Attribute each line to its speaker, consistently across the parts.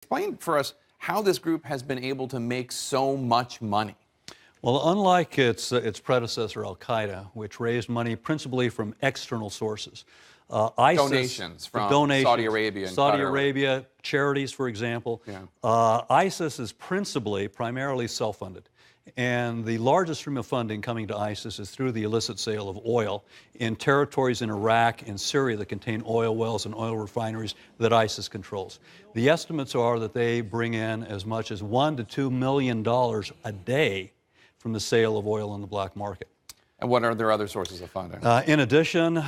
Speaker 1: Explain for us how this group has been able to make so much money.
Speaker 2: Well, unlike its predecessor, Al-Qaeda, which raised money principally from external sources, ISIS,
Speaker 1: Donations from Saudi Arabia and
Speaker 2: Saudi
Speaker 1: Qatar.
Speaker 2: Arabia, charities, for example.
Speaker 1: Yeah.
Speaker 2: ISIS is primarily self-funded. And the largest stream of funding coming to ISIS is through the illicit sale of oil in territories in Iraq and Syria that contain oil wells and oil refineries that ISIS controls. The estimates are that they bring in as much as $1 to $2 million a day from the sale of oil in the black market.
Speaker 1: And what are their other sources of funding?
Speaker 2: In addition,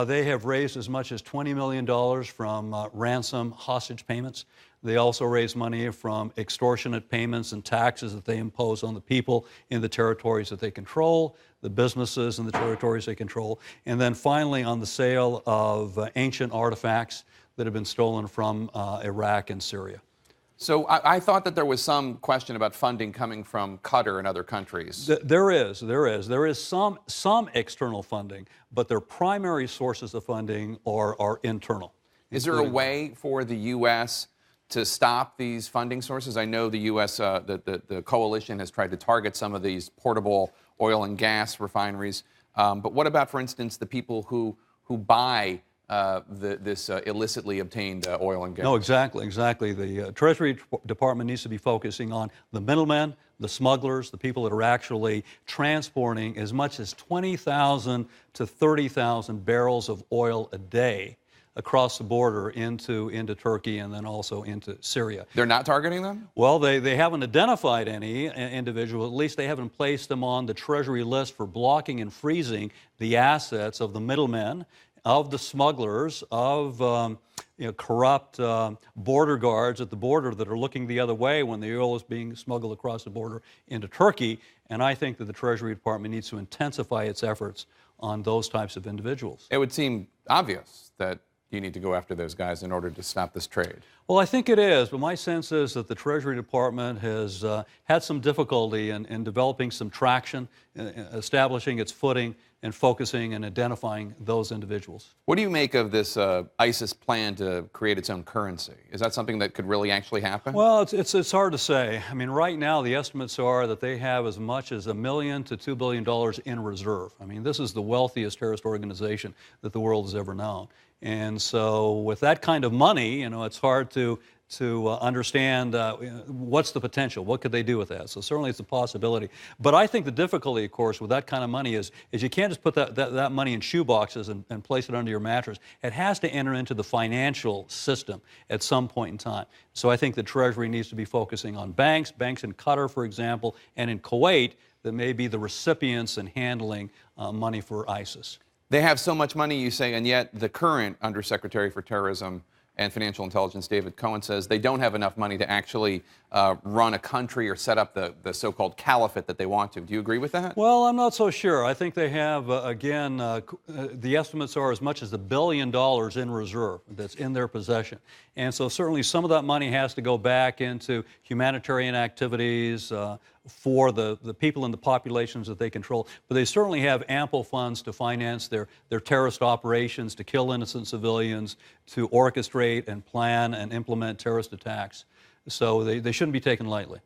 Speaker 2: they have raised as much as $20 million from ransom hostage payments. They also raise money from extortionate payments and taxes that they impose on the people in the territories that they control, the businesses in the territories they control, and then finally on the sale of ancient artifacts that have been stolen from Iraq and Syria.
Speaker 1: So I thought that there was some question about funding coming from Qatar and other countries.
Speaker 2: There is some external funding, but their primary sources of funding are internal.
Speaker 1: Is there a way for the U.S. to stop these funding sources? I know the U.S., the coalition has tried to target some of these portable oil and gas refineries. But what about, for instance, the people who buy this illicitly obtained oil and gas?
Speaker 2: No, exactly. The Treasury Department needs to be focusing on the middlemen, the smugglers, the people that are actually transporting as much as 20,000 to 30,000 barrels of oil a day across the border into Turkey and then also into Syria.
Speaker 1: They're not targeting them?
Speaker 2: Well, they haven't identified any individual. At least they haven't placed them on the Treasury list for blocking and freezing the assets of the middlemen, of the smugglers, of corrupt border guards at the border that are looking the other way when the oil is being smuggled across the border into Turkey. And I think that the Treasury Department needs to intensify its efforts on those types of individuals.
Speaker 1: It would seem obvious that you need to go after those guys in order to stop this trade.
Speaker 2: Well, I think it is, but my sense is that the Treasury Department has had some difficulty in developing some traction, establishing its footing, and focusing and identifying those individuals.
Speaker 1: What do you make of this ISIS plan to create its own currency? Is that something that could really actually happen?
Speaker 2: Well, it's hard to say. I mean, right now the estimates are that they have as much as $1 million to $2 billion in reserve. I mean, this is the wealthiest terrorist organization that the world has ever known. And so with that kind of money, it's hard to understand what's the potential, what could they do with that. So certainly it's a possibility. But I think the difficulty, of course, with that kind of money is you can't just put that money in shoe boxes and place it under your mattress. It has to enter into the financial system at some point in time. So I think the Treasury needs to be focusing on banks in Qatar, for example, and in Kuwait that may be the recipients and handling money for ISIS.
Speaker 1: They have so much money, you say, and yet the current Under Secretary for Terrorism and Financial Intelligence, David Cohen, says they don't have enough money to actually run a country or set up the so-called caliphate that they want to. Do you agree with that?
Speaker 2: Well, I'm not so sure. I think they have, again, the estimates are as much as $1 billion in reserve that's in their possession. And so certainly some of that money has to go back into humanitarian activities for the people and the populations that they control. But they certainly have ample funds to finance their terrorist operations, to kill innocent civilians, to orchestrate and plan and implement terrorist attacks. So they shouldn't be taken lightly.